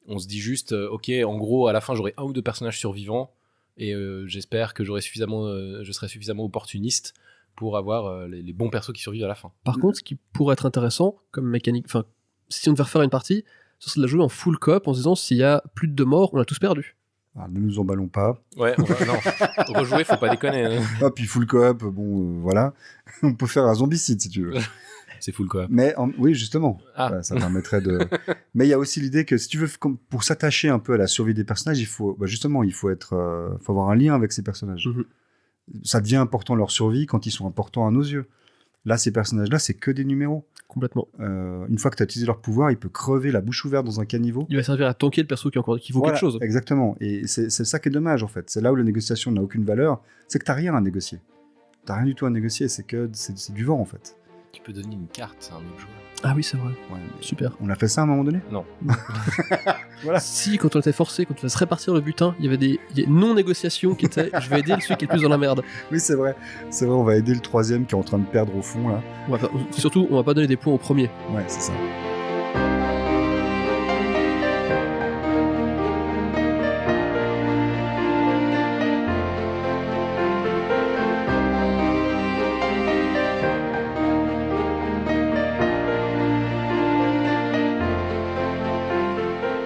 On se dit juste, ok, en gros, à la fin, j'aurai 1 ou 2 personnages survivants, et j'espère que je serai suffisamment opportuniste pour avoir les bons persos qui survivent à la fin. Par contre, ce qui pourrait être intéressant comme mécanique, enfin, si on devait refaire une partie, ce serait de la jouer en full coop en se disant s'il y a plus de 2 morts, on a tous perdu. Alors, ne nous emballons pas. Ouais, non. Rejouer, faut pas déconner. Hein. Ah, puis full coop, bon, voilà. On peut faire un zombicide si tu veux. C'est full quoi. Mais oui, justement. Ah. Voilà, ça permettrait de. Mais il y a aussi l'idée que si tu veux, pour s'attacher un peu à la survie des personnages, il faut faut avoir un lien avec ces personnages. Mhm. Ça devient important leur survie quand ils sont importants à nos yeux. Là, ces personnages-là, c'est que des numéros. Complètement. Une fois que tu as utilisé leur pouvoir, il peut crever la bouche ouverte dans un caniveau. Il va servir à tanker le perso qui vaut Voilà, quelque chose. Exactement. Et c'est ça qui est dommage, en fait. C'est là où la négociation n'a aucune valeur. C'est que tu n'as rien à négocier. Tu n'as rien du tout à négocier. C'est du vent, en fait. Tu peux donner une carte à un autre joueur. Ah oui, c'est vrai. Ouais, mais Super. on a fait ça à un moment donné? Non. Voilà. Si, quand on était forcé, quand on devait se répartir le butin, il y avait des non-négociations qui étaient je vais aider celui qui est le plus dans la merde. Oui, c'est vrai. C'est vrai, on va aider le troisième qui est en train de perdre au fond, là. Surtout, on va pas donner des points au premier. Ouais, c'est ça.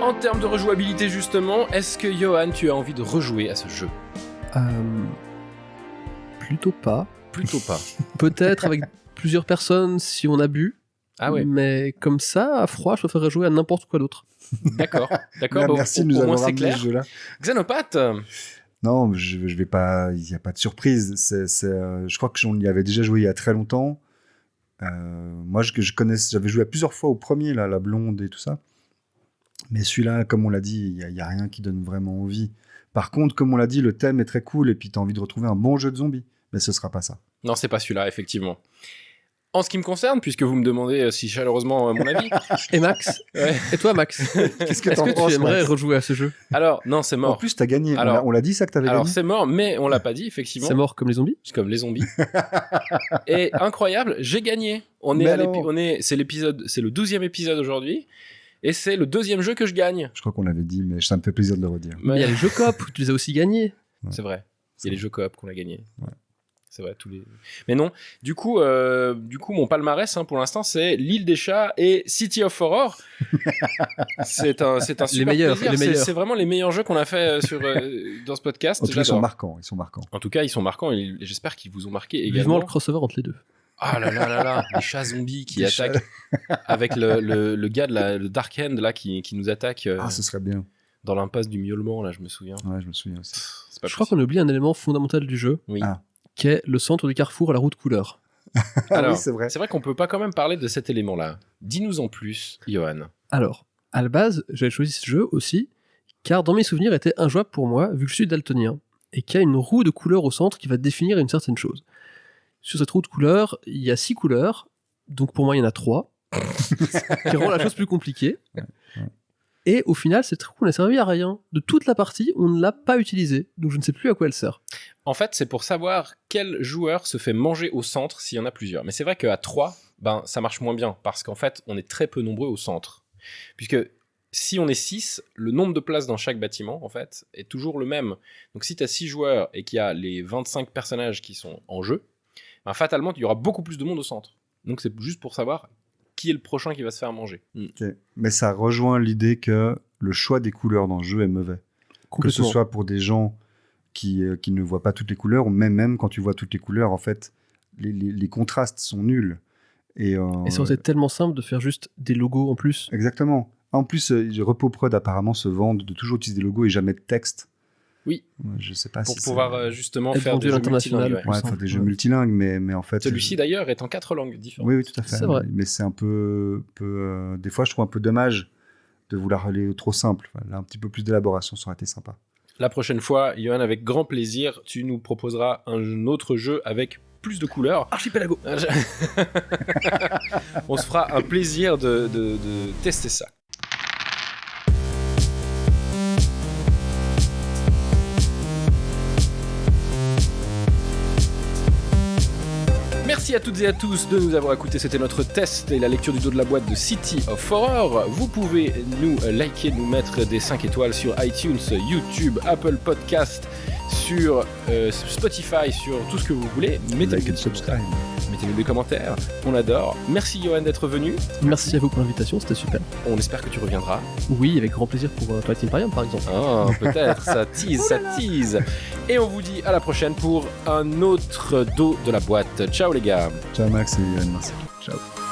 En termes de rejouabilité, justement, est-ce que Johan, tu as envie de rejouer à ce jeu? Plutôt pas. Plutôt pas. Peut-être avec plusieurs personnes si on a bu. Ah ouais, Mais comme ça, à froid, je préférerais jouer à n'importe quoi d'autre. d'accord. Bah, Merci de au nous moins avoir c'est ramené clair. ce jeu-là. Xenopath, Non, je vais pas. Il n'y a pas de surprise. Je crois que j'en y avait déjà joué il y a très longtemps. Moi, j'avais joué à plusieurs fois au premier, là, la blonde et tout ça. Mais celui-là, comme on l'a dit, il y a rien qui donne vraiment envie. Par contre, comme on l'a dit, le thème est très cool et puis t'as envie de retrouver un bon jeu de zombies. Mais ce sera pas ça. non, c'est pas celui-là, effectivement. En ce qui me concerne, puisque vous me demandez si chaleureusement mon avis, Et Max ouais. Et toi, Max? Qu'est-ce que Est-ce t'en que penses, tu aimerais Max rejouer à ce jeu? Alors, non, c'est En mort. plus, t'as gagné. Alors- On l'a dit ça que t'avais Alors, gagné. c'est mort, mais on l'a pas dit, effectivement. C'est mort comme les zombies? C'est comme les zombies. Et incroyable, j'ai gagné. Mais non. C'est le 12e épisode aujourd'hui, et c'est le 2e jeu que je gagne. Je crois qu'on l'avait dit, mais ça me fait plaisir de le redire. Mais il y a les jeux coop, tu les as aussi gagnés. C'est vrai. Il y a les jeux coop qu'on a gagnés. Ouais. C'est vrai, tous les. Mais non. Du coup, mon palmarès pour l'instant, c'est L'Île des Chats et City of Horror. c'est un super meilleurs, plaisir. les meilleurs. C'est vraiment les meilleurs jeux qu'on a fait dans ce podcast. En tout cas, ils sont J'adore. marquants. Ils sont marquants. En tout cas, ils sont marquants. Et j'espère qu'ils vous ont marqué également. Vivement le crossover entre les deux. Ah là là là là, les chats zombies qui Les chats. attaquent avec le gars le Dark End là qui nous attaque Ah, ce serait bien. dans l'impasse du miaulement là, je me souviens. Ouais, je me souviens aussi. C'est pas Je crois possible. qu'on oublie un élément fondamental du jeu, Oui. Ah. qui est le centre du carrefour à la roue de couleur. Alors, oui, c'est vrai. c'est vrai qu'on peut pas quand même parler de cet élément là. Dis-nous en plus, Johan. Alors, à la base, j'avais choisi ce jeu aussi, car dans mes souvenirs, était injouable pour moi, vu que je suis daltonien, et qu'il y a une roue de couleur au centre qui va définir une certaine chose. Sur cette roue de couleur, il y a 6 couleurs, donc pour moi, il y en a 3, qui rend la chose plus compliquée. Ouais. Et au final, cette roue n'a servi à rien. De toute la partie, on ne l'a pas utilisée, donc je ne sais plus à quoi elle sert. En fait, c'est pour savoir quel joueur se fait manger au centre s'il y en a plusieurs. Mais c'est vrai qu'à 3, ça marche moins bien, parce qu'en fait, on est très peu nombreux au centre. Puisque si on est 6, le nombre de places dans chaque bâtiment, en fait, est toujours le même. Donc si tu as 6 joueurs et qu'il y a les 25 personnages qui sont en jeu, fatalement, il y aura beaucoup plus de monde au centre. Donc c'est juste pour savoir qui est le prochain qui va se faire manger. Ok. Mais ça rejoint l'idée que le choix des couleurs dans le jeu est mauvais. Que ce Complètement. soit pour des gens qui ne voient pas toutes les couleurs, ou même quand tu vois toutes les couleurs, en fait, les contrastes sont nuls. Et ça aurait été tellement simple de faire juste des logos en plus. exactement. En plus, Repos Prod apparemment se vendent de toujours utiliser des logos et jamais de texte. Oui. Ouais, je sais pas Pour si pouvoir justement Être faire vendu des à jeux l'international. multilingues, ouais. Ouais, faire des jeux multilingues, mais en fait. Celui-ci d'ailleurs est en 4 langues différentes. Oui, oui, tout à fait. C'est vrai. Mais c'est un peu des fois, je trouve un peu dommage de vouloir aller trop simple. Enfin, là, un petit peu plus d'élaboration, ça aurait été sympa. La prochaine fois, Johan, avec grand plaisir, tu nous proposeras un autre jeu avec plus de couleurs. Archipelago. On se fera un plaisir de tester ça. Merci à toutes et à tous de nous avoir écoutés. C'était notre test et la lecture du dos de la boîte de City of Horror. Vous pouvez nous liker, nous mettre des 5 étoiles sur iTunes, YouTube, Apple Podcast, sur Spotify, sur tout ce que vous voulez. Like and subscribe. Mettez-nous des commentaires, on adore. Merci Johan d'être venu. Merci à vous pour l'invitation, c'était super. On espère que tu reviendras. Oui, avec grand plaisir pour Twilight Imperium par exemple. Ah, peut-être, ça tease, ça tease. Et on vous dit à la prochaine pour un autre dos de la boîte. Ciao les gars. Ciao Max et Yann, merci. Ciao.